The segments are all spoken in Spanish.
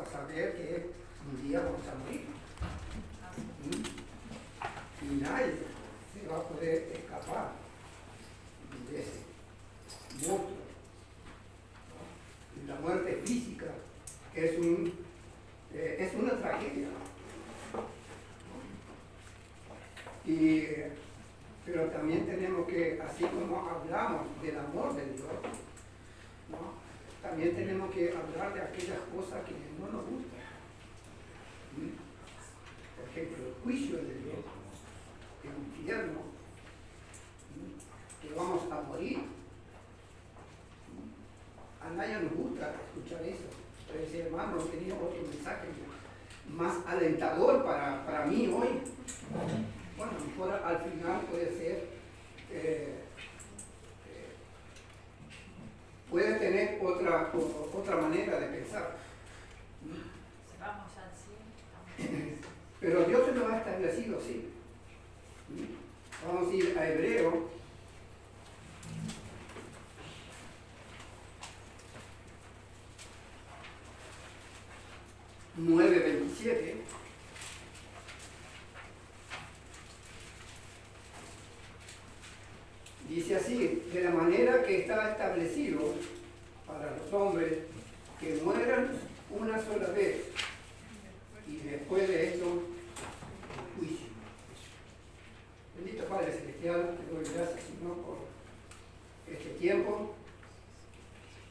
a saber que un día vamos a morir. Y nadie se va a poder escapar de ese monstruo. ¿No? La muerte física es una tragedia. Pero también tenemos que, así como hablamos del amor de Dios, ¿no? También tenemos que hablar de aquellas cosas que no nos gustan. Por ejemplo, el juicio de Dios, el infierno, que vamos a morir. A nadie nos gusta escuchar eso. Pero ese hermano tenía otro mensaje más alentador para mí hoy. Bueno, mejor al final puede ser, puede tener otra manera de pensar. Vamos al cielo. Pero Dios se lo ha establecido así. Vamos a ir a Hebreo. (9:27). Dice así: de la manera que está establecido para los hombres que mueran una sola vez y después de esto el juicio. Bendito Padre Celestial, te doy gracias, Señor, por este tiempo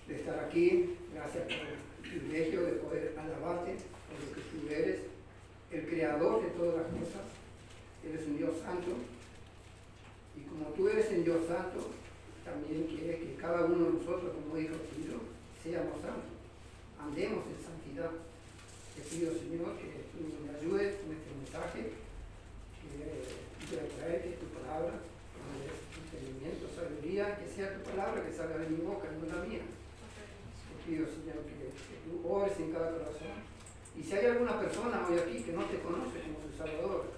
de estar aquí. Gracias por el privilegio de poder alabarte por lo que tú eres, el creador de todas las cosas. Eres un Dios santo. Y como tú eres el Dios santo, también quieres que cada uno de nosotros, como hijos tuyos, seamos santos. Andemos en santidad. Te pido, Señor, que tú me ayudes con este mensaje, que voy a traer que tu palabra, que me des entendimiento, sabiduría, que sea tu palabra que salga de mi boca, no la mía. Te pido, Señor, que tú ores en cada corazón. Y si hay alguna persona hoy aquí que no te conoce como tu Salvador,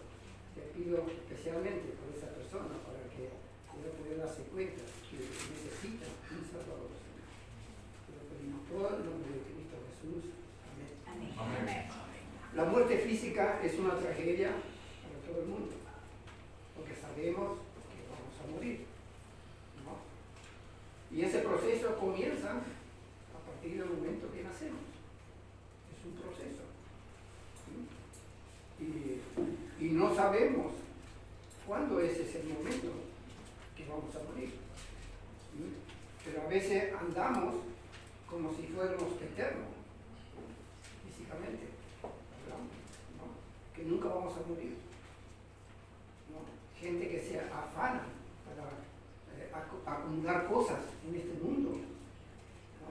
te pido especialmente por esa persona para que pueda poder darse cuenta que necesita un Salvador, Señor. Te lo pedimos todo en el nombre de Cristo Jesús. Amén. Amén. La muerte física es una tragedia para todo el mundo, porque sabemos que vamos a morir, ¿no? Y ese proceso comienza a partir del momento que nacemos. Es un proceso. Y no sabemos cuándo ese es el momento que vamos a morir. Pero a veces andamos como si fuéramos eternos, físicamente, hablamos, ¿no? Que nunca vamos a morir, ¿no? Gente que se afana para acumular cosas en este mundo, ¿no?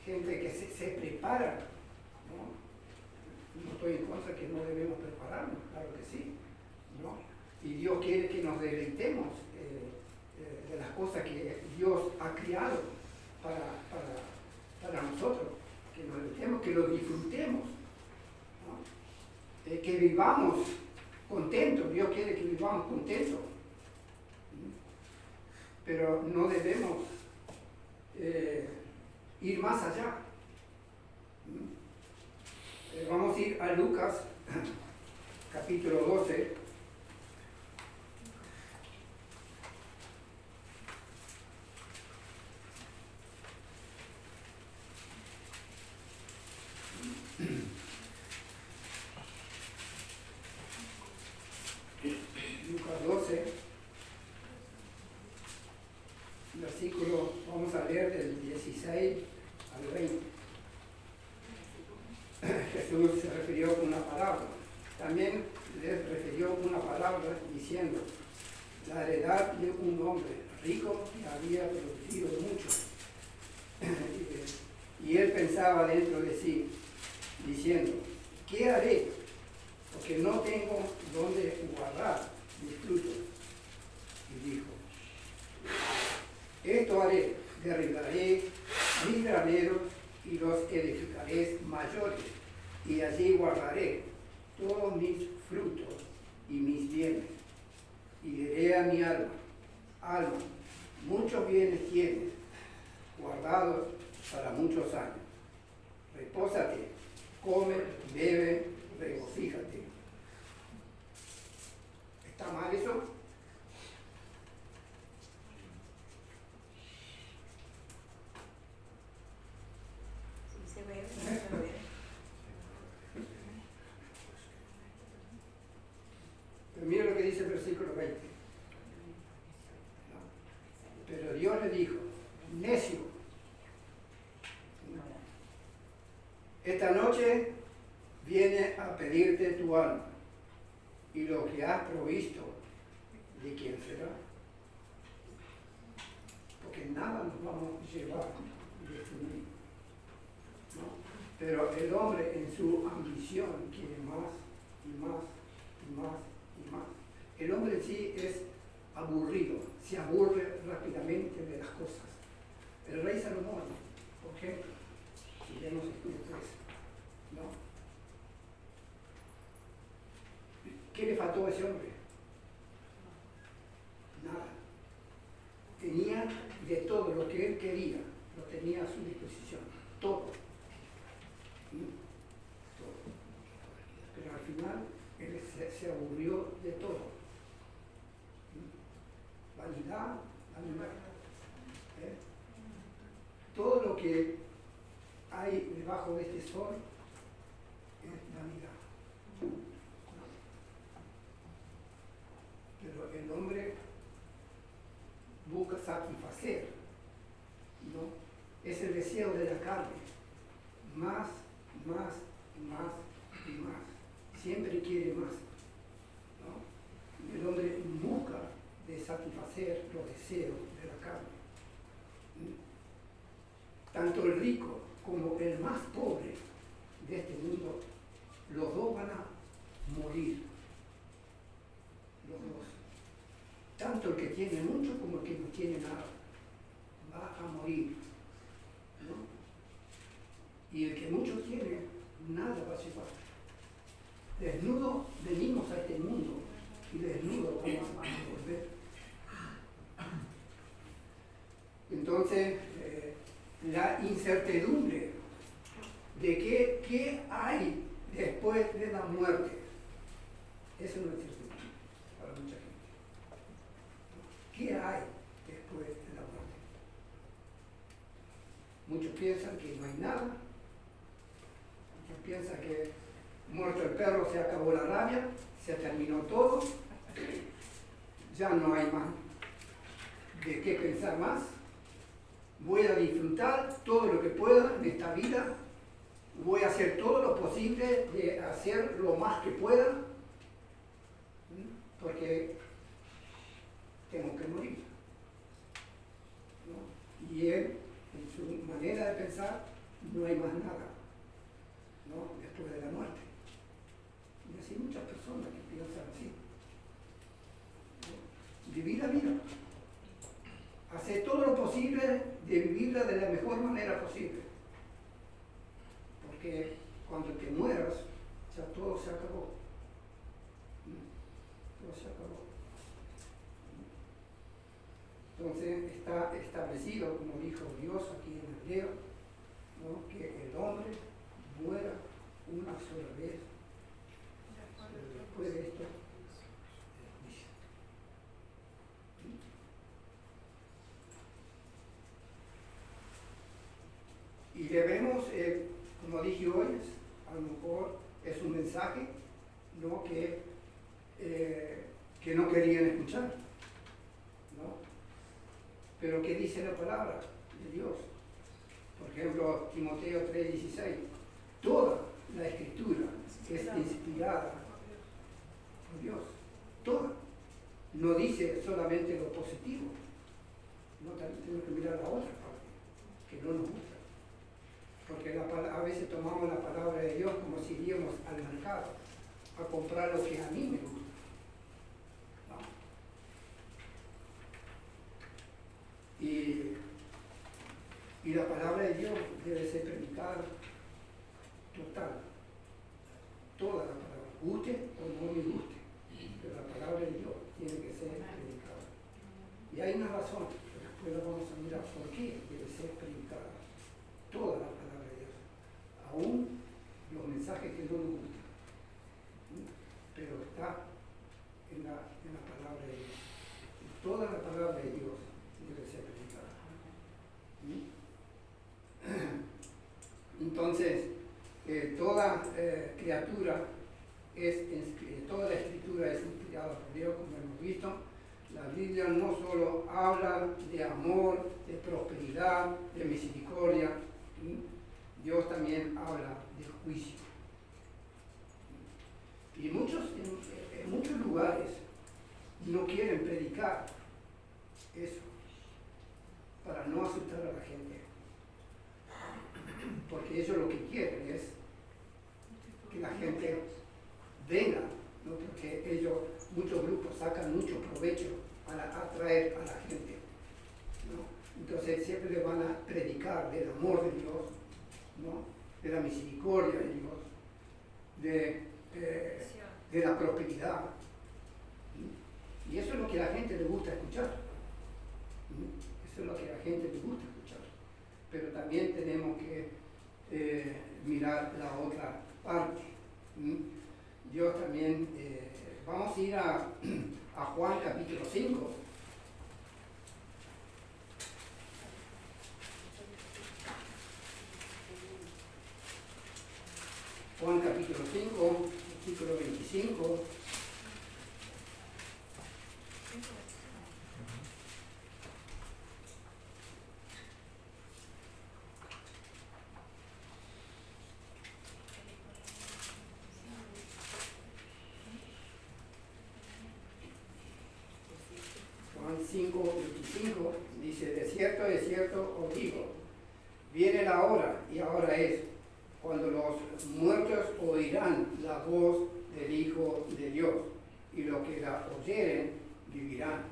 Gente que se prepara, ¿no? No estoy en contra que no debemos prepararnos, claro que sí, ¿no? Y Dios quiere que nos deleitemos de las cosas que Dios ha creado para nosotros, que nos deleitemos, que lo disfrutemos, ¿no? Que vivamos contentos. Dios quiere que vivamos contentos, pero no debemos ir más allá. Vamos a ir a Lucas, capítulo 12. Lucas 12, versículo, vamos a leer del 16 al 20. Jesús se refirió con una palabra. También les refirió una palabra diciendo: la heredad de un hombre rico que había producido mucho. Y él pensaba dentro de sí, diciendo: ¿qué haré? Porque no tengo dónde guardar mis frutos. Y dijo: esto haré, derribaré mis graneros y los edificaré mayores, y allí guardaré todos mis frutos y mis bienes. Y diré a mi alma: alma, muchos bienes tienes, guardados para muchos años. despósate, come, bebe, regocíjate. ¿Está mal eso? Sí, se ve, se ve. Pero mira lo que dice el versículo 20. Pero Dios le dijo, necio, esta noche viene a pedirte tu alma, y lo que has provisto, ¿de quién será? Porque nada nos vamos a llevar de este mundo, ¿no? Pero el hombre en su ambición quiere más y más y más y más. El hombre en sí es aburrido, se aburre rápidamente de las cosas. El rey Salomón, por ejemplo, si leemos Estudio 3, ¿no? ¿Qué le faltó a ese hombre? Nada. Tenía de todo lo que él quería, lo tenía a su disposición, todo. Todo. Pero al final él se aburrió de todo. Vanidad, vanidad. Todo lo que hay debajo de este sol es vanidad. Pero el hombre busca satisfacer, ¿no? Es el deseo de la carne, más, más, más y más. Siempre quiere más, ¿no? El hombre busca de satisfacer los deseos de la carne. Tanto el rico como el más pobre de este mundo, los dos van a morir. Los dos. Tanto el que tiene mucho como el que no tiene nada. Va a morir, ¿no? Y el que mucho tiene, nada va a llevar. Desnudo venimos a este mundo y desnudo vamos a volver. Entonces, la incertidumbre de qué hay después de la muerte es una incertidumbre para mucha gente. ¿Qué hay después de la muerte? Muchos piensan que no hay nada. Muchos piensan que muerto el perro se acabó la rabia, se terminó todo, ya no hay más de qué pensar más. Voy a disfrutar todo lo que pueda en esta vida, voy a hacer todo lo posible de hacer lo más que pueda, porque tengo que morir, ¿no? Y él, en su manera de pensar, no hay más nada, ¿no? Después de la muerte. Y así muchas personas que piensan así, ¿no? Vivir la vida. Hacer todo lo posible de vivirla de la mejor manera posible. Porque cuando te mueras, ya todo se acabó. Todo se acabó. Entonces está establecido, como dijo Dios aquí en Hebreo, ¿no? Que el hombre muera una sola vez. Pero después de esto, el juicio. Y debemos, como dije hoy, a lo mejor es un mensaje, ¿no? que no querían escuchar, ¿no? Pero ¿qué dice la palabra de Dios? Por ejemplo, Timoteo 3:16, toda la escritura es inspirada por Dios, toda. No dice solamente lo positivo, no, también tenemos que mirar la otra parte, que no nos gusta. Porque a veces tomamos la palabra de Dios como si iríamos al mercado a comprar lo que a mí me gusta. ¿No? Y la palabra de Dios debe ser predicada total. Toda la palabra, guste o no me guste, pero la palabra de Dios tiene que ser predicada. Y hay una razón, pero después la vamos a mirar por qué debe ser predicada toda la palabra de Dios. Aún Entonces, toda criatura toda la escritura es inspirada por Dios, como hemos visto. La Biblia no solo habla de amor, de prosperidad, de misericordia, ¿sí? Dios también habla de juicio. Y en muchos lugares no quieren predicar eso, para no asustar a la gente. Porque ellos lo que quieren es que la gente venga, ¿no? Porque muchos grupos sacan mucho provecho para atraer a la gente, ¿no? Entonces siempre le van a predicar del amor de Dios, ¿no? De la misericordia de Dios, de la prosperidad. ¿Sí? Y eso es lo que a la gente le gusta escuchar. ¿Sí? Eso es lo que a la gente le gusta escuchar. Pero también tenemos que mirar la otra parte. ¿Sí? Dios también, vamos a ir a Juan capítulo 5. Juan capítulo 5, versículo 25. Juan 5, 25 dice: de cierto os digo, viene la hora, y ahora es, cuando los muertos oirán la voz del Hijo de Dios, y los que la oyeren vivirán.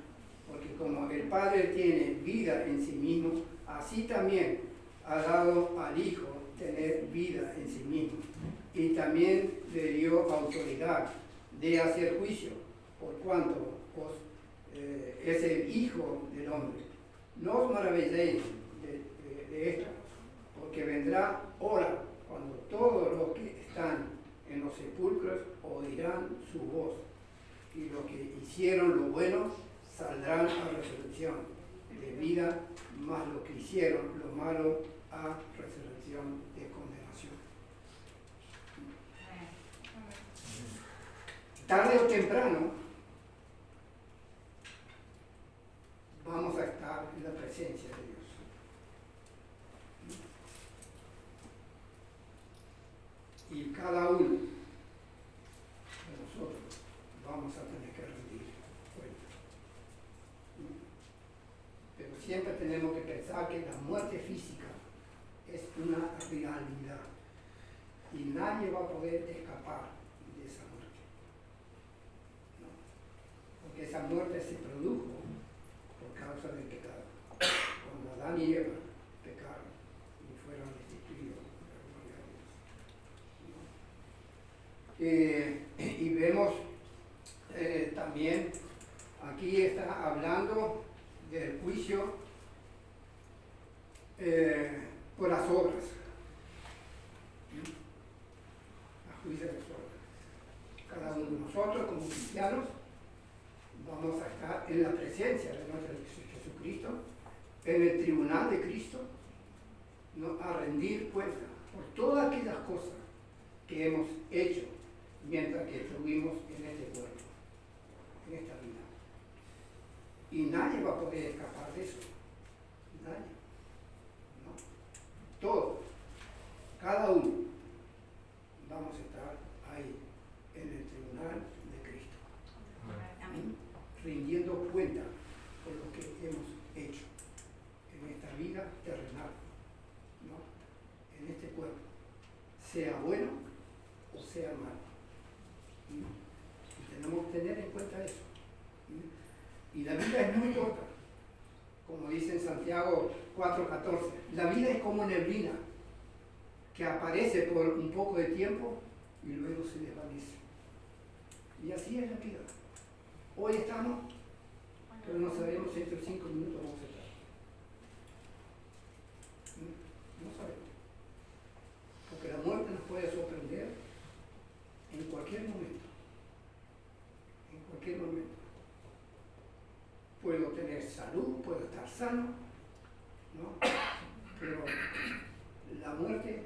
Porque como el Padre tiene vida en sí mismo, así también ha dado al Hijo tener vida en sí mismo. Y también le dio autoridad de hacer juicio, por cuanto es el Hijo del Hombre. No os maravilléis de esto, porque vendrá hora cuando todos los que están en los sepulcros oirán su voz, y los que hicieron lo bueno saldrán a resurrección de vida, mas los que hicieron lo malo a resurrección de condenación. Tarde o temprano vamos a estar en la presencia de Dios. Y cada uno de nosotros vamos a tener que rendir cuenta. Pero siempre tenemos que pensar que la muerte física es una realidad y nadie va a poder escapar de esa muerte, ¿no? Porque esa muerte se produjo por causa del pecado. Cuando Adán y Eva pecaron y fueron destituidos de la gloria de Dios, ¿no? Y vemos también, aquí está hablando del juicio por las obras. A juicio de las obras. Cada uno de nosotros, como cristianos, vamos a estar en la presencia de nuestro Jesucristo, en el tribunal de Cristo, ¿no? A rendir cuenta por todas aquellas cosas que hemos hecho mientras que estuvimos en este cuerpo, en esta vida. Y nadie va a poder escapar de eso. Nadie. ¿No? Todos, cada uno, vamos a estar ahí, en el tribunal de Cristo. Amén. Rindiendo cuenta por lo que hemos hecho en esta vida terrenal, ¿no? En este cuerpo, sea bueno o sea malo. Y tenemos que tener en cuenta eso. Y la vida es muy corta, como dice en Santiago 4:14. La vida es como neblina que aparece por un poco de tiempo y luego se desvanece. Y así es la vida. Hoy estamos, pero no sabemos si dentro de 5 minutos vamos a estar. No sabemos. Porque la muerte nos puede sorprender en cualquier momento. En cualquier momento. Puedo tener salud, puedo estar sano, ¿no? Pero la muerte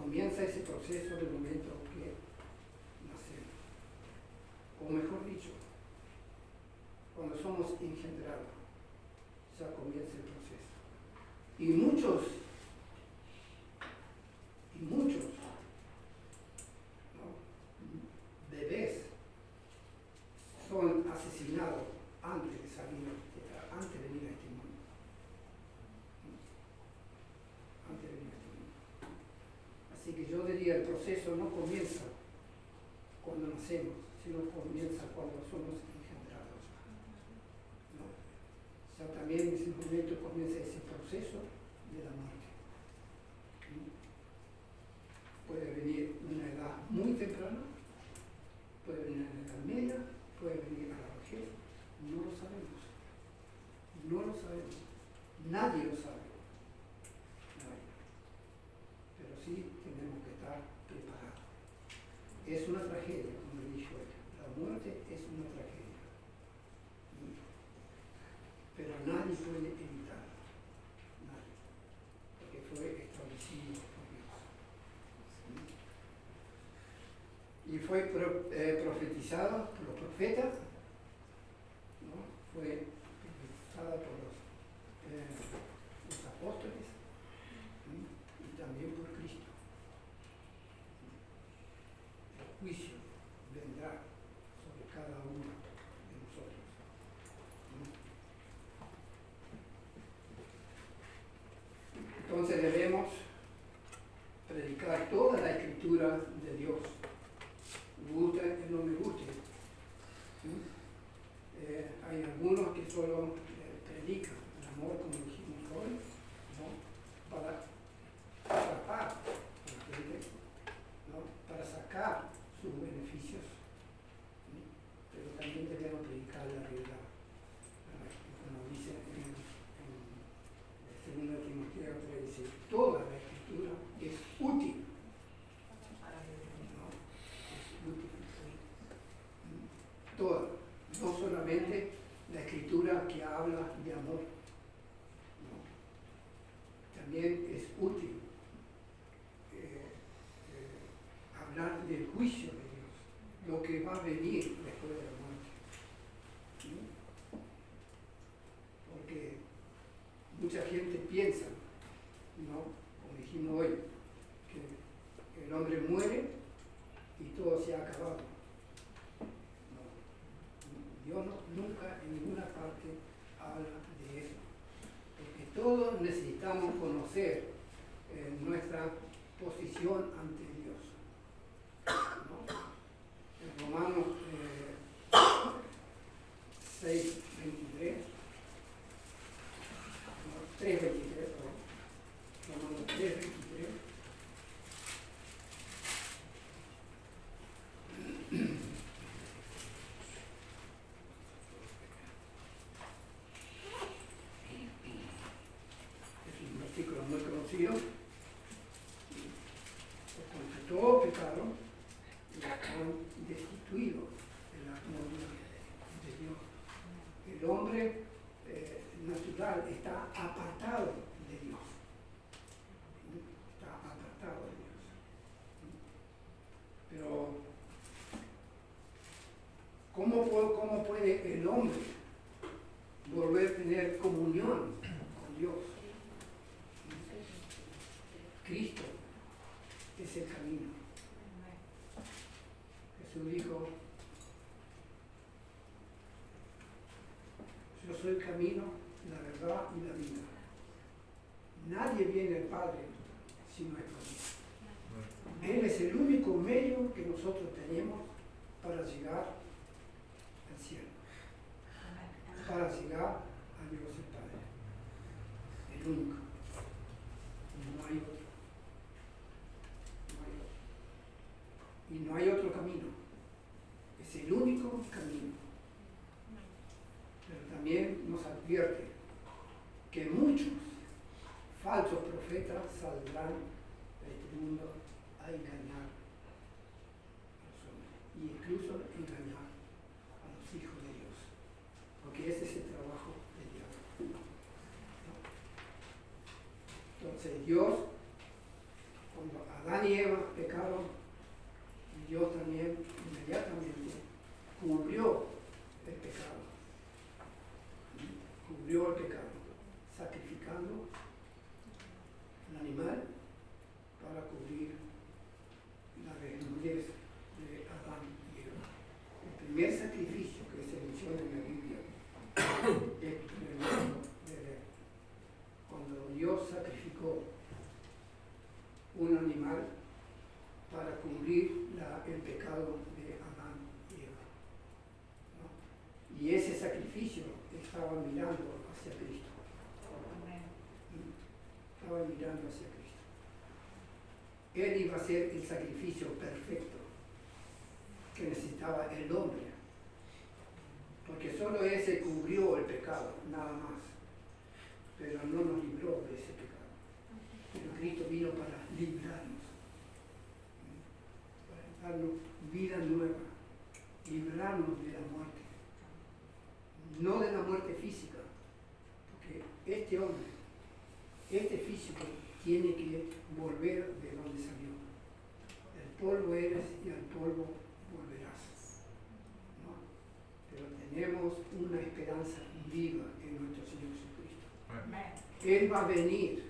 comienza ese proceso del momento que nacemos. O mejor dicho, cuando somos engendrados, ya comienza el proceso. Y muchos, ¿no? Bebés son asesinados antes de venir a este mundo. Antes de venir a este mundo. Así que yo diría, el proceso no comienza cuando nacemos, sino comienza cuando somos engendrados. ¿No? Ya también en ese momento comienza ese proceso de la muerte. ¿No? Puede venir una edad muy temprana, puede venir a la edad media, puede venir a la vejez, no lo sabemos. No lo sabemos. Nadie lo sabe. Nadie. Pero sí tenemos que estar preparados. Es una tragedia, como le dije hoy. La muerte es una tragedia. Pero nadie puede evitarla. Nadie. Porque fue establecido por Dios. Y fue profetizado por los profetas, ¿no? Fue profetizada por los apóstoles, ¿sí? Y también por Cristo. El juicio vendrá sobre cada uno de nosotros. ¿Sí? Entonces debemos predicar toda la escritura de Dios. Me gusta que no me guste. ¿Sí? Hay algunos que solo predican el amor, como dijimos hoy, ¿no? Para atrapar a la gente, ¿no? Para sacar sus beneficios, ¿sí? Pero también debemos predicar la realidad, como dice en 2 Timoteo 3, dice, toda la escritura es útil. ¿No? Es útil. Toda. No solamente la escritura que habla de amor, ¿no? También es útil hablar del juicio de Dios, lo que va a venir después de la muerte. ¿Sí? Porque mucha gente piensa, ¿no? Como dijimos hoy, que el hombre muere y todo se ha acabado. Dios nunca en ninguna parte habla de eso, porque todos necesitamos conocer nuestra posición ante Dios. ¿No? En Romanos 6:23, no, 3:23, Romanos 3:23. Muy conocido, porque todos pecaron y están destituidos de la gloria de Dios. El hombre natural está apartado de Dios. Está apartado de Dios. Pero, ¿cómo puede el hombre volver a tener comunión con Dios? Cristo es el camino. Jesús dijo, yo soy el camino, la verdad y la vida. Nadie viene al Padre si no es por mí. Él es el único medio que nosotros tenemos para llegar al cielo, para llegar a Dios el Padre. El único. No hay otro. Y no hay otro camino. Es el único camino. Pero también nos advierte que muchos falsos profetas saldrán de este mundo a engañar a los hombres y incluso engañar a los hijos de Dios. Porque ese es el trabajo del diablo. ¿No? Entonces Dios, cuando Adán y y Eva pecaron, Dios también inmediatamente cubrió el pecado. Cubrió el pecado, sacrificando el animal para cubrir la desnudez de Adán y Eva. El primer sacrificio que se menciona en la Biblia es en el libro de Edén, cuando Dios sacrificó un animal para cubrir el pecado de Adán y Eva, ¿no? Y ese sacrificio estaba mirando hacia Cristo. Estaba mirando hacia Cristo. Él iba a ser el sacrificio perfecto que necesitaba el hombre, porque solo ese cubrió el pecado, nada más, pero no nos libró de ese pecado. Pero Cristo vino para librarnos, para darnos vida nueva, librarnos de la muerte, no de la muerte física, porque este hombre, este físico, tiene que volver de donde salió. El polvo eres y al polvo volverás, ¿no? Pero tenemos una esperanza viva en nuestro Señor Jesucristo. Él va a venir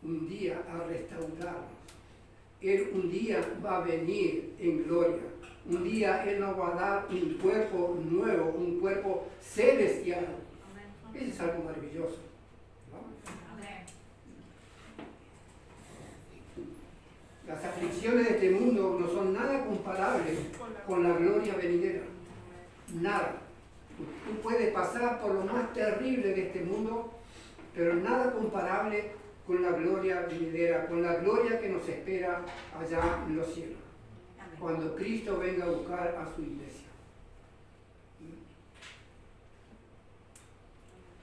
un día a restaurarnos. Él un día va a venir en gloria. Un día Él nos va a dar un cuerpo nuevo, un cuerpo celestial. Eso es algo maravilloso, ¿no? Las aflicciones de este mundo no son nada comparables con la gloria venidera. Nada. Tú puedes pasar por lo más terrible de este mundo, pero nada comparable con la gloria venidera, con la gloria que nos espera allá en los cielos, cuando Cristo venga a buscar a su iglesia.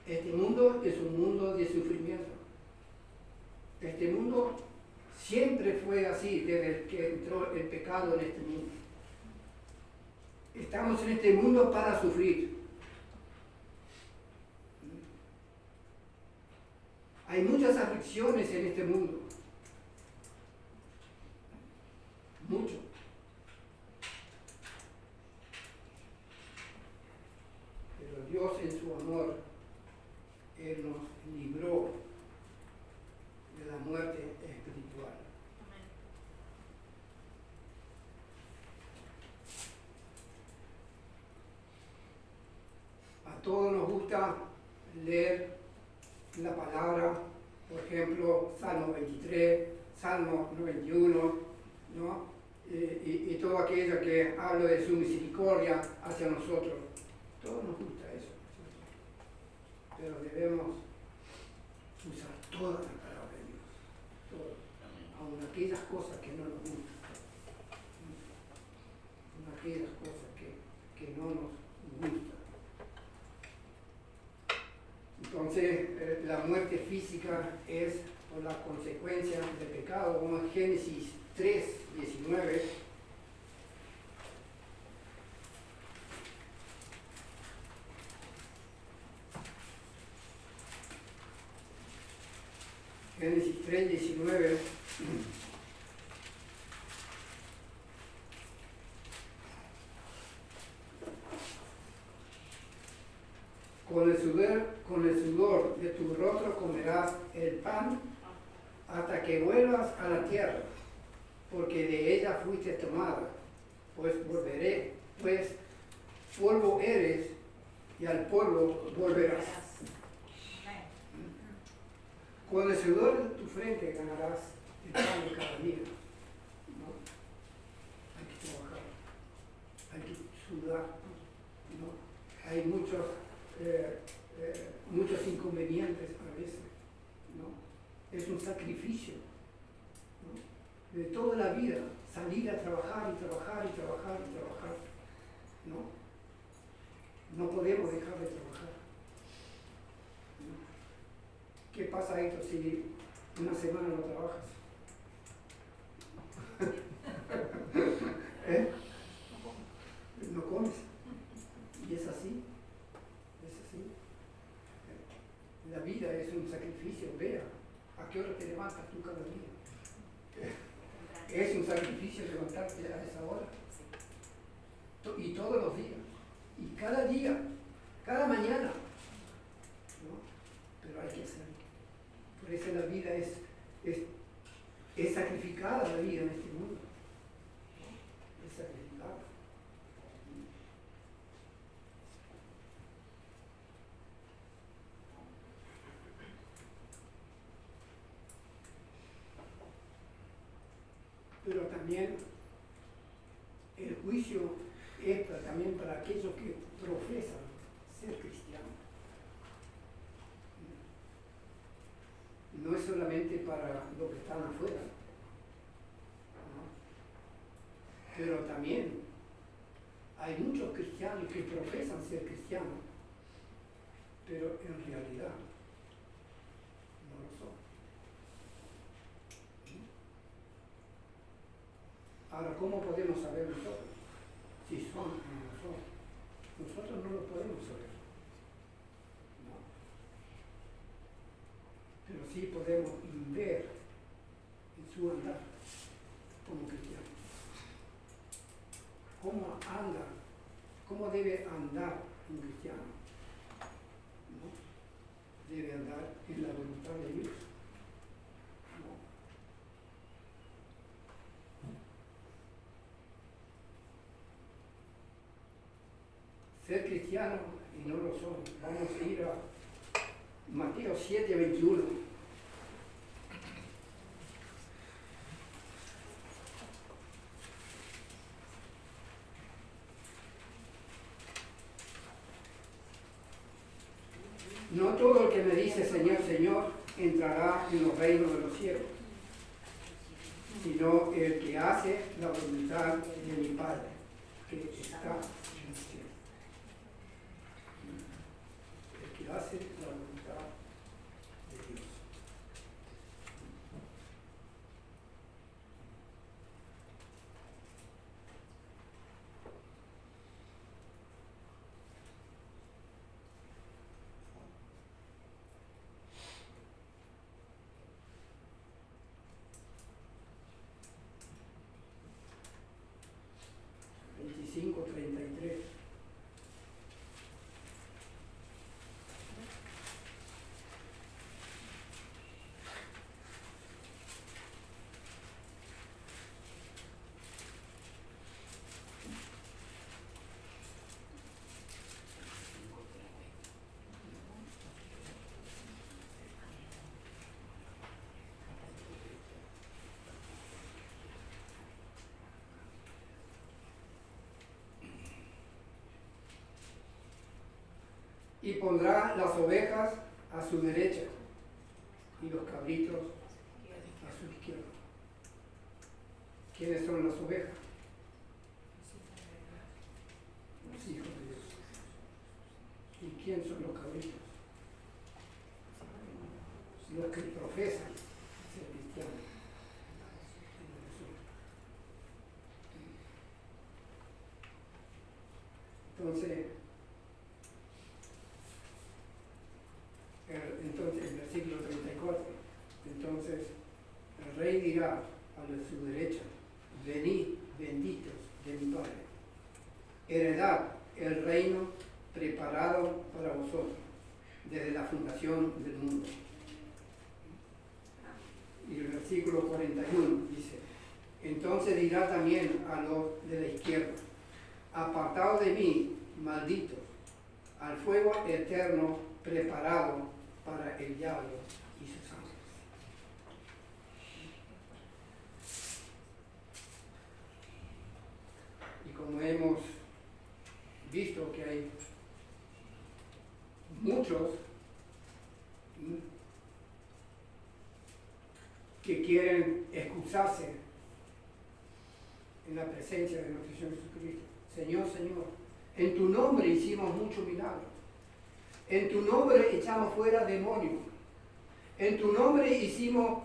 Este mundo es un mundo de sufrimiento. Este mundo siempre fue así desde que entró el pecado en este mundo. Estamos en este mundo para sufrir. Hay muchas aflicciones en este mundo. Mucho. Pero Dios en su amor, Él nos libró de la muerte espiritual. A todos nos gusta leer la palabra, por ejemplo, Salmo 23, Salmo 91, ¿no? Y todo aquello que habla de su misericordia hacia nosotros. Todos nos gusta eso, ¿cierto? Pero debemos usar toda la palabra de Dios, todo, aun aquellas cosas que no nos gustan, aun aquellas cosas que no nos gustan. Entonces, la muerte física es por la consecuencia del pecado, como en Génesis 3, 19. Génesis 3, 19. Con el sudor de tu rostro comerás el pan hasta que vuelvas a la tierra, porque de ella fuiste tomada, pues polvo eres y al polvo volverás. Con el sudor de tu frente ganarás el pan de cada día, ¿no? Hay que trabajar, hay que sudar, ¿no? Hay muchos inconvenientes a veces, ¿no? Es un sacrificio, ¿no? De toda la vida, salir a trabajar y trabajar y trabajar y trabajar, ¿no? No podemos dejar de trabajar, ¿no? ¿Qué pasa esto si una semana no trabajas? ¿Eh? No comes. Y es así. La vida es un sacrificio. Vea, ¿a qué hora te levantas tú cada día? Es un sacrificio levantarte a esa hora. Y todos los días. Y cada día, cada mañana. ¿No? Pero hay que hacerlo. Por eso la vida es sacrificada, la vida en este mundo. Es sacrificada. Pero también el juicio es también para aquellos que profesan ser cristianos. No es solamente para los que están afuera, ¿no? Pero también hay muchos cristianos que profesan ser cristianos, pero en realidad no lo son. Ahora, ¿cómo podemos saber nosotros si son o no son? Nosotros no lo podemos saber. No. Pero sí podemos ver en su andar como cristiano. ¿Cómo anda? ¿Cómo debe andar un cristiano? ¿No? Debe andar en la voluntad de Dios. Ser cristiano y no lo son. Vamos a ir a Mateo 7:21. No todo el que me dice Señor, Señor, entrará en los reinos de los cielos, sino el que hace la voluntad de mi Padre, que está en el cielo. El que hace la voluntad de Dios. $25:33. Y pondrá las ovejas a su derecha y los cabritos a su izquierda. ¿Quiénes son las ovejas? Los hijos de Dios. ¿Y quién son los cabritos? Los que profesan ser cristianos. Entonces, el versículo 34, entonces el rey dirá a su derecha, venid benditos de mi Padre, heredad el reino preparado para vosotros desde la fundación del mundo. Y el versículo 41 dice, entonces dirá también a los de la izquierda, apartaos de mí, malditos, al fuego eterno preparado para el diablo y sus ángeles. Y como hemos visto que hay muchos que quieren excusarse en la presencia de nuestro Señor Jesucristo. Señor, Señor, en tu nombre hicimos muchos milagros. En tu nombre echamos fuera demonios. En tu nombre hicimos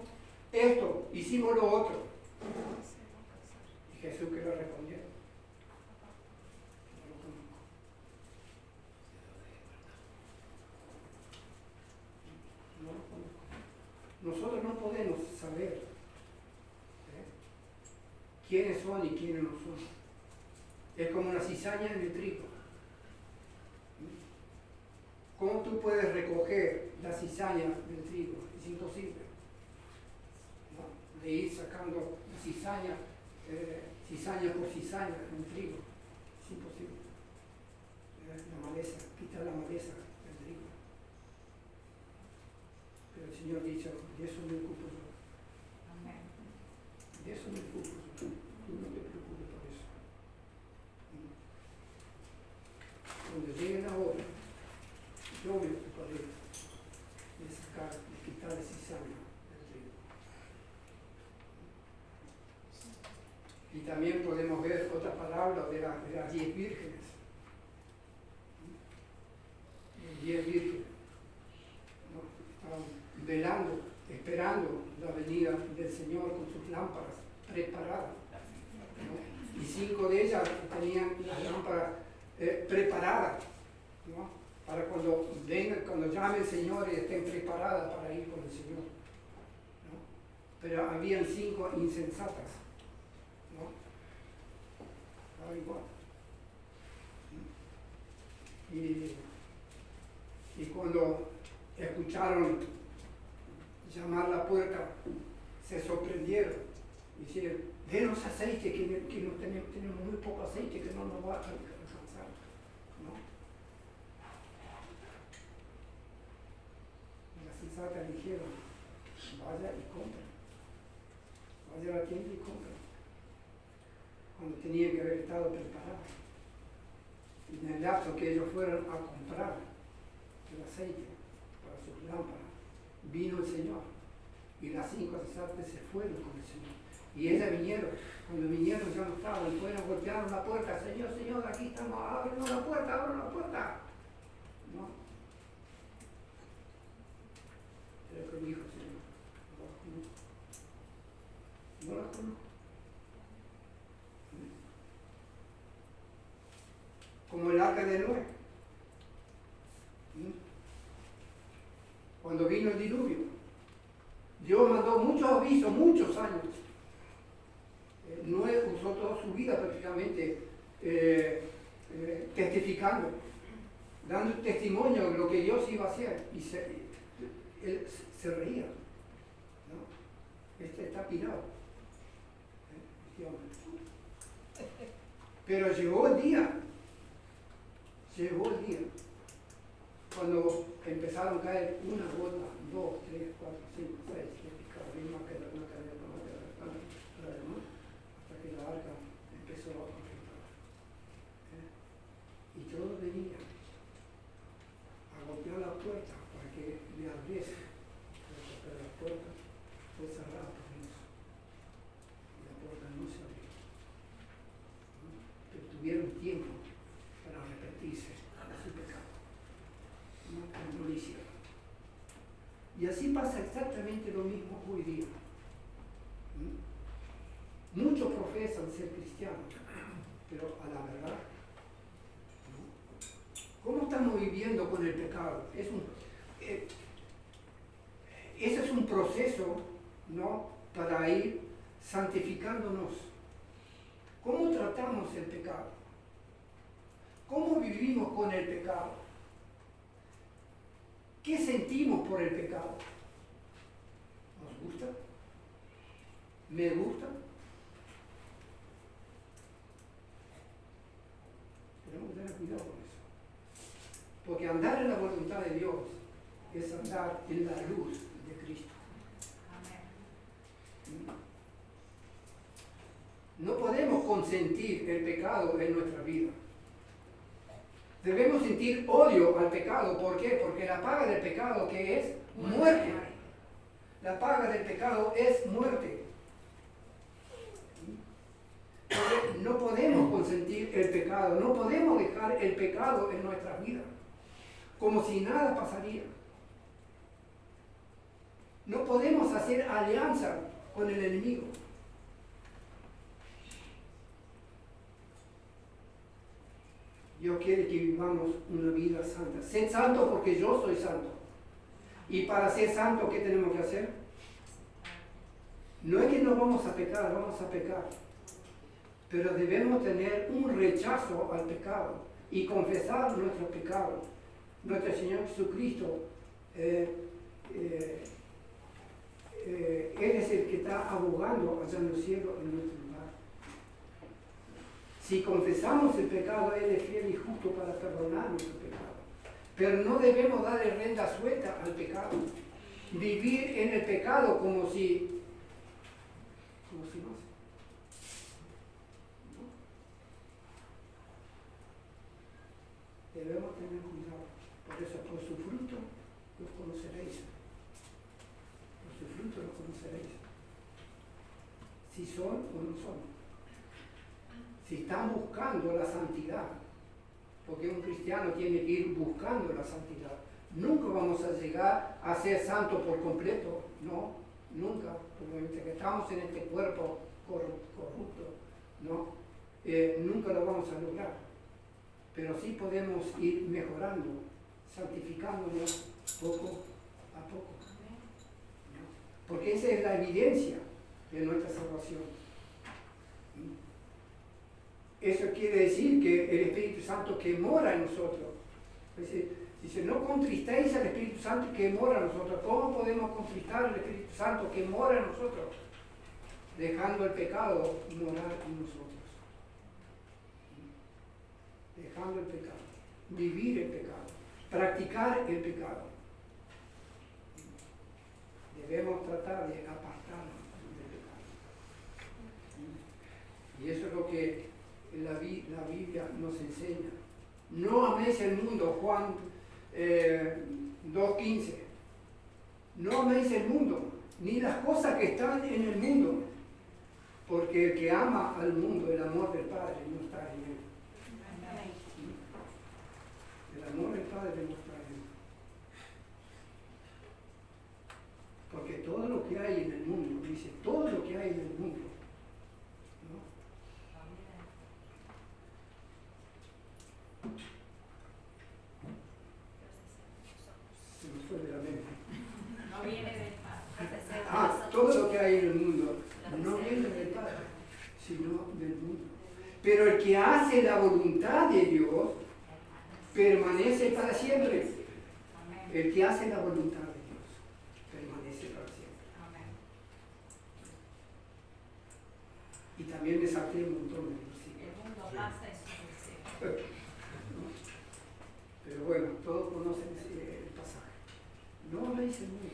esto, hicimos lo otro. Y Jesús que le respondió, no lo conozco. No lo conozco. Nosotros no podemos saber quiénes son y quiénes no son. Es como una cizaña en el trigo. ¿Cómo tú puedes recoger la cizaña del trigo? Es imposible. ¿No? De ir sacando cizaña, cizaña por cizaña en el trigo. Es imposible. La maleza, quitar la maleza del trigo. Pero el Señor dice, de eso me ocupo yo. De eso me ocupo yo. Tú no te preocupes por eso. Cuando llegue la hora, yo me ocuparé de sacar, de quitar la cizaña del trigo. Y también podemos ver otra palabra de las 10 vírgenes. 10 vírgenes, ¿no? Estaban velando, esperando la venida del Señor con sus lámparas preparadas, ¿no? Y 5 de ellas tenían las lámparas preparadas, ¿no? Para cuando venga, cuando llame el Señor y estén preparadas para ir con el Señor, ¿no? Pero habían 5 insensatas, ¿no? Estaba igual. Y cuando escucharon llamar a la puerta, se sorprendieron. Dijeron, denos aceite, que no tenemos muy poco aceite, que no nos va a alcanzar. ¿No? Y las sensatas dijeron, vaya y compren. Vaya a la tienda y compren. Cuando tenían que haber estado preparados. Y en el lapso que ellos fueron a comprar el aceite para sus lámparas, vino el Señor y las 5 sensatas se fueron con el Señor y ellas vinieron. Cuando vinieron ya no estaban, fueron, golpearon la puerta. Señor, Señor, aquí estamos, ábrenos la puerta, ábrenos la puerta. No, pero que dijo el Señor, no la conozco. Como el arca de Noé. Cuando vino el diluvio, Dios mandó muchos avisos, muchos años. Noé usó toda su vida prácticamente testificando, dando testimonio de lo que Dios iba a hacer. Y él se reía. ¿No? Este está pirado. Este hombre. Pero llegó el día cuando empezaron a caer una gota, 2, 3, 4, 5, 6, 7, cada vez más que una cadena más, hasta que la arca empezó a afectar. Y todos venían a golpear la puerta para que le abriese, pero la puerta fue cerrada por Dios. Y la puerta no se abrió. Pero tuvieron tiempo para arrepentirse de su pecado. No lo hicieron. Y así pasa exactamente lo mismo hoy día. Muchos profesan ser cristianos, pero a la verdad, ¿cómo estamos viviendo con el pecado? Ese es un proceso, ¿no?, para ir santificándonos. ¿Cómo tratamos el pecado? ¿Cómo vivimos con el pecado? ¿Qué sentimos por el pecado? ¿Nos gusta? ¿Me gusta? Tenemos que tener cuidado con eso. Porque andar en la voluntad de Dios es andar en la luz de Cristo. No podemos consentir el pecado en nuestra vida. Debemos sentir odio al pecado. ¿Por qué? Porque la paga del pecado, ¿qué es? Muerte. La paga del pecado es muerte. Entonces, no podemos consentir el pecado, no podemos dejar el pecado en nuestras vidas, como si nada pasaría. No podemos hacer alianza con el enemigo. Dios quiere que vivamos una vida santa. Sed santo porque yo soy santo. Y para ser santo, ¿qué tenemos que hacer? No es que no vamos a pecar, vamos a pecar. pero debemos tener un rechazo al pecado y confesar nuestros pecados. Nuestro Señor Jesucristo, Él es el que está abogando allá en los cielos en nuestro lugar. Si confesamos el pecado, Él es fiel y justo para perdonar nuestro pecado. Pero no debemos darle rienda suelta al pecado. Vivir en el pecado como si no sé. ¿No? Debemos tener cuidado. Por eso, por su fruto los conoceréis. Por su fruto los conoceréis. Si son o no son. Si están buscando la santidad. Porque un cristiano tiene que ir buscando la santidad. Nunca vamos a llegar a ser santos por completo, no, nunca, porque mientras que estamos en este cuerpo corrupto, no, nunca lo vamos a lograr. Pero sí podemos ir mejorando, santificándonos poco a poco. ¿No? Porque esa es la evidencia de nuestra salvación. Eso quiere decir que el Espíritu Santo que mora en nosotros, dice, no contristéis al Espíritu Santo que mora en nosotros. ¿Cómo podemos contristar al Espíritu Santo que mora en nosotros? Dejando el pecado morar en nosotros. Dejando el pecado. Vivir el pecado. Practicar el pecado. Debemos tratar de apartarnos del pecado. Y eso es lo que la Biblia nos enseña. No améis el mundo, Juan 2:15. No améis el mundo, ni las cosas que están en el mundo, porque el que ama al mundo, el amor del Padre no está en él. El amor del Padre no está en él. Porque todo lo que hay en el mundo, dice, todo lo que hay en el mundo, ¿no? Se me fue de la mente. No viene del Padre. Todo lo que hay en el mundo no viene del Padre, sino del mundo. Pero el que hace la voluntad de Dios permanece para siempre. El que hace la voluntad de Dios permanece para siempre. Y también me saqué un montón de versículos. El mundo pasa y su deseo. Pero bueno, todos conocen el pasaje. No améis el mundo,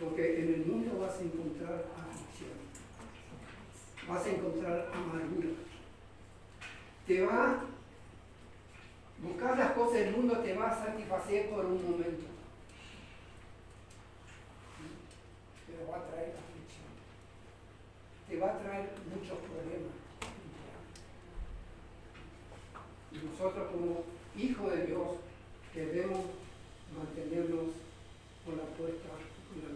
porque en el mundo vas a encontrar aflicción, vas a encontrar amargura. Buscar las cosas del mundo te va a satisfacer por un momento, pero va a traer aflicción, te va a traer muchos problemas. Y nosotros como hijos de Dios debemos mantenernos con la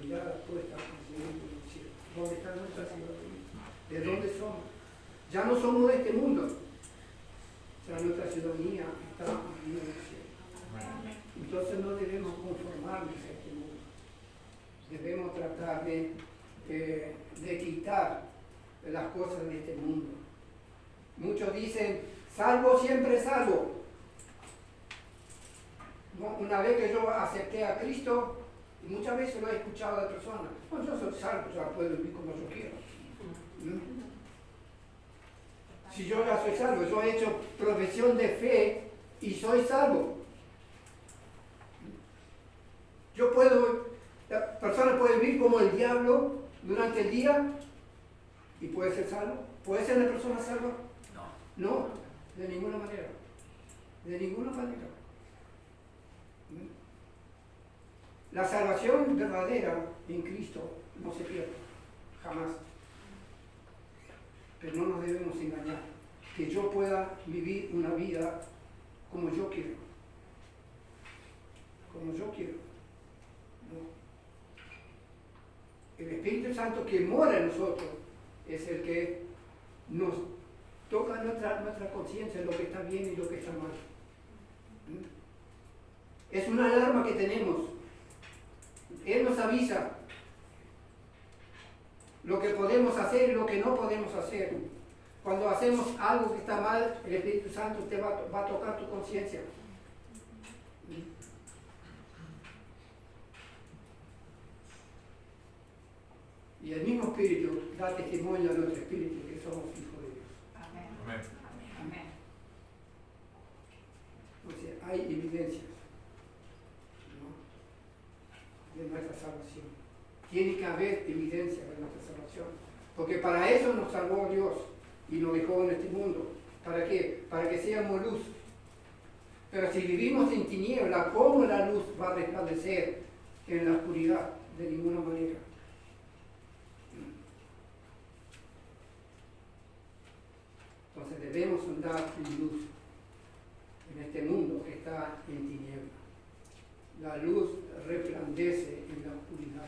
mirada puesta en el cielo. ¿Dónde está nuestra ciudadanía? ¿De dónde somos? Ya no somos de este mundo. Ya nuestra ciudadanía está en el cielo. Entonces no debemos conformarnos a este mundo. Debemos tratar de quitar las cosas de este mundo. Muchos dicen, salvo siempre salvo. Una vez que yo acepté a Cristo, y muchas veces lo he escuchado de personas, no, yo soy salvo, ya puedo vivir como yo quiero. ¿No? Si yo ya soy salvo, yo he hecho profesión de fe y soy salvo. La persona puede vivir como el diablo durante el día y puede ser salvo. ¿Puede ser una persona salva? No, de ninguna manera. De ninguna manera. La salvación verdadera en Cristo no se pierde, jamás. Pero no nos debemos engañar, que yo pueda vivir una vida como yo quiero. Como yo quiero. No. El Espíritu Santo que mora en nosotros es el que nos toca nuestra conciencia, lo que está bien y lo que está mal. Es una alarma que tenemos. Él nos avisa lo que podemos hacer y lo que no podemos hacer. Cuando hacemos algo que está mal, el Espíritu Santo te va a tocar tu conciencia. Y el mismo Espíritu da testimonio a nuestro Espíritu que somos hijos de Dios. Amén. Amén. Amén. O sea, hay evidencias, ¿no?, de nuestra salvación. Tiene que haber evidencia de nuestra salvación. Porque para eso nos salvó Dios y nos dejó en este mundo. ¿Para qué? Para que seamos luz. Pero si vivimos en tinieblas, ¿cómo la luz va a resplandecer en la oscuridad? De ninguna manera. Entonces debemos andar en luz en este mundo que está en tinieblas. La luz resplandece en la oscuridad.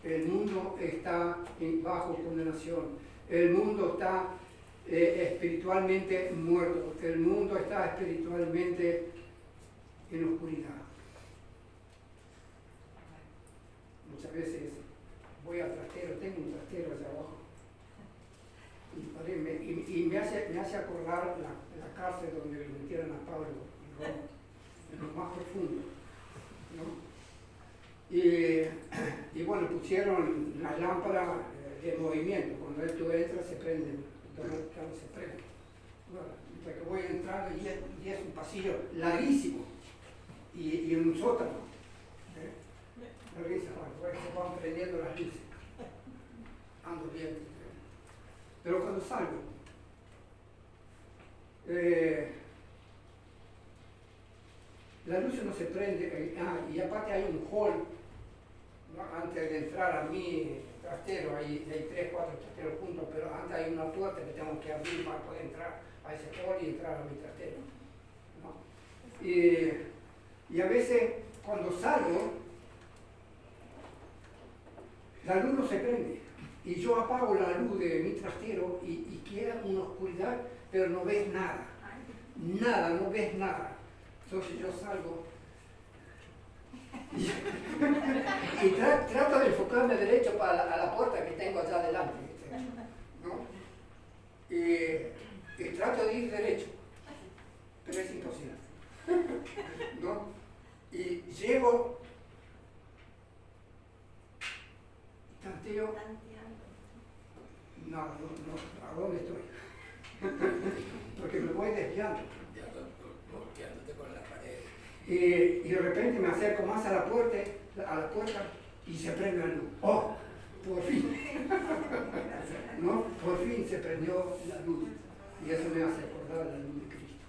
El mundo está bajo condenación. El mundo está espiritualmente muerto. El mundo está espiritualmente en oscuridad. Muchas veces voy al trastero, tengo un trastero allá abajo. Y me hace acordar la cárcel donde le metieron a Pablo en Roma, en lo más profundo, ¿no? Y bueno, pusieron las lámparas de movimiento. Cuando tú entras se prenden, claro, se prenden. Bueno, mientras que voy entrando y es un pasillo larguísimo y en un sótano. Larguísimo, se van prendiendo las luces. Ando bien. Pero cuando salgo, la luz no se prende, y aparte hay un hall, ¿no?, antes de entrar a mi trastero, hay 3, 4 trasteros juntos, pero antes hay una puerta que tengo que abrir para poder entrar a ese hall y entrar a mi trastero, ¿no? Y a veces cuando salgo, la luz no se prende. Y yo apago la luz de mi trastero y queda una oscuridad, pero no ves nada. Nada, no ves nada. Entonces yo salgo y trato de enfocarme derecho a la puerta que tengo allá adelante, ¿no? Y trato de ir derecho, pero es imposible, ¿no? Y llego, tanteo. No, ¿a dónde estoy? Porque me voy desviando. Bloqueándote con la pared. Y de repente me acerco más a la puerta y se prende la luz. ¡Oh! Por fin. ¿No? Por fin se prendió la luz. Y eso me hace acordar la luz de Cristo.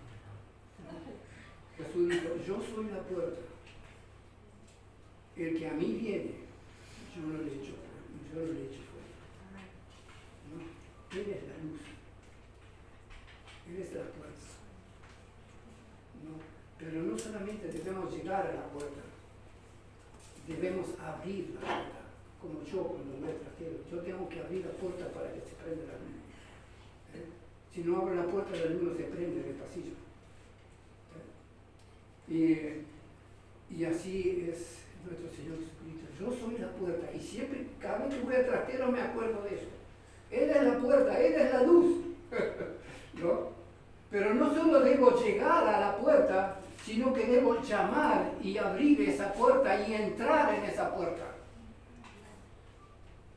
Jesús dijo, yo soy la puerta. El que a mí viene, yo no le echo fuera. ¿No? Él es la luz. Él es la puerta. ¿No? Pero no solamente debemos llegar a la puerta, debemos abrir la puerta. Como yo cuando voy al trastero, yo tengo que abrir la puerta para que se prenda la luz. Si no abro la puerta, la luz no se prende en el pasillo. Y así es nuestro Señor Jesucristo. Yo soy la puerta y siempre, cada vez que voy al trastero me acuerdo de eso. Él es la puerta, Él es la luz. ¿No? Pero no solo debo llegar a la puerta, sino que debo llamar y abrir esa puerta y entrar en esa puerta.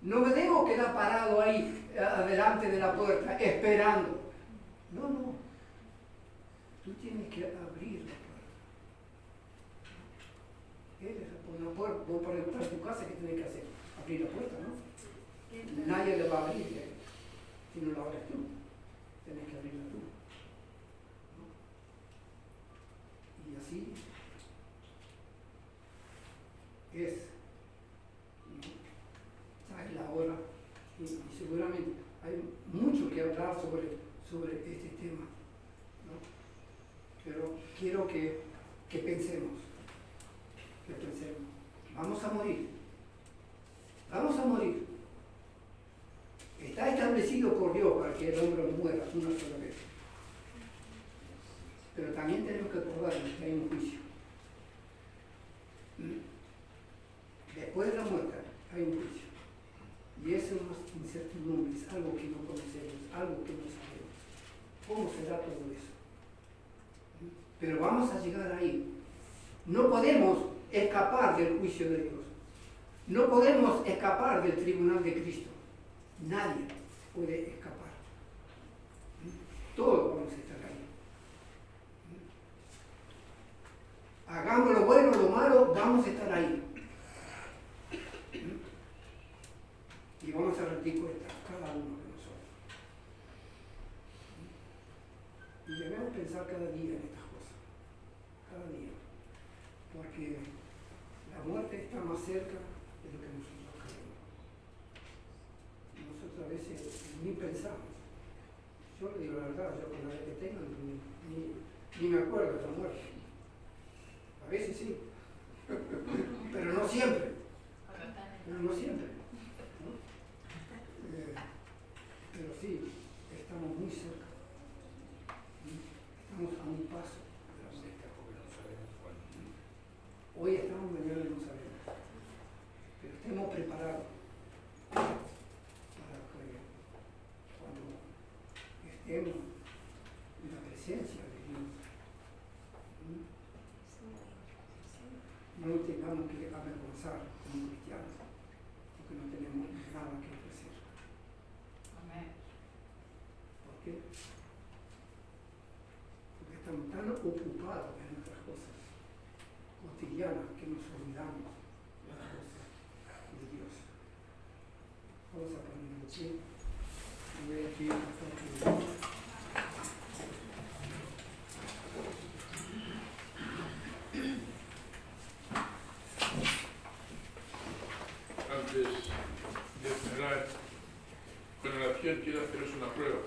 No me debo quedar parado ahí, adelante de la puerta, esperando. No. Tú tienes que abrir la puerta. Vos por entrar a tu casa, ¿qué tienes que hacer? Abrir la puerta, ¿no? Nadie le va a abrir si no lo abres tú. Tienes que abrirla tú. ¿No? Y así es. ¿No? Ya es la hora. Y seguramente hay mucho que hablar sobre este tema. ¿No? Pero quiero que pensemos. Vamos a morir. Vamos a morir. Está establecido por Dios para que el hombre muera una sola vez. Pero también tenemos que acordarnos que hay un juicio. Después de la muerte hay un juicio. Y eso es una incertidumbre, es algo que no conocemos, algo ¿Cómo será todo eso? Pero vamos a llegar ahí. No podemos escapar del juicio de Dios. No podemos escapar del tribunal de Cristo. Nadie puede escapar. Todos vamos a estar ahí. Hagamos lo bueno o lo malo, vamos a estar ahí. Y vamos a rendir cuentas, cada uno de nosotros. Y debemos pensar cada día en estas cosas. Cada día. Porque la muerte está más cerca de lo que nosotros creemos. Nosotros a veces ni pensamos. Yo le digo la verdad, yo con la edad que tengo ni me acuerdo de la muerte. A veces sí, pero no siempre. Pero no siempre. ¿No? Pero sí, estamos muy cerca. Estamos a un paso de la muerte. Hoy estamos, mañana no sabemos. Pero estemos preparados para que cuando estemos en la presencia de Dios, no tengamos que avergonzar como cristianos, porque no tenemos nada que ofrecer. Amén. ¿Por qué? Porque estamos tan ocupados en otras cosas cotidianas que nos olvidamos de las cosas de Dios. Vamos a ponernos de pie. Y voy a pedir a Antes de cerrar, con oración quiero haceros una prueba.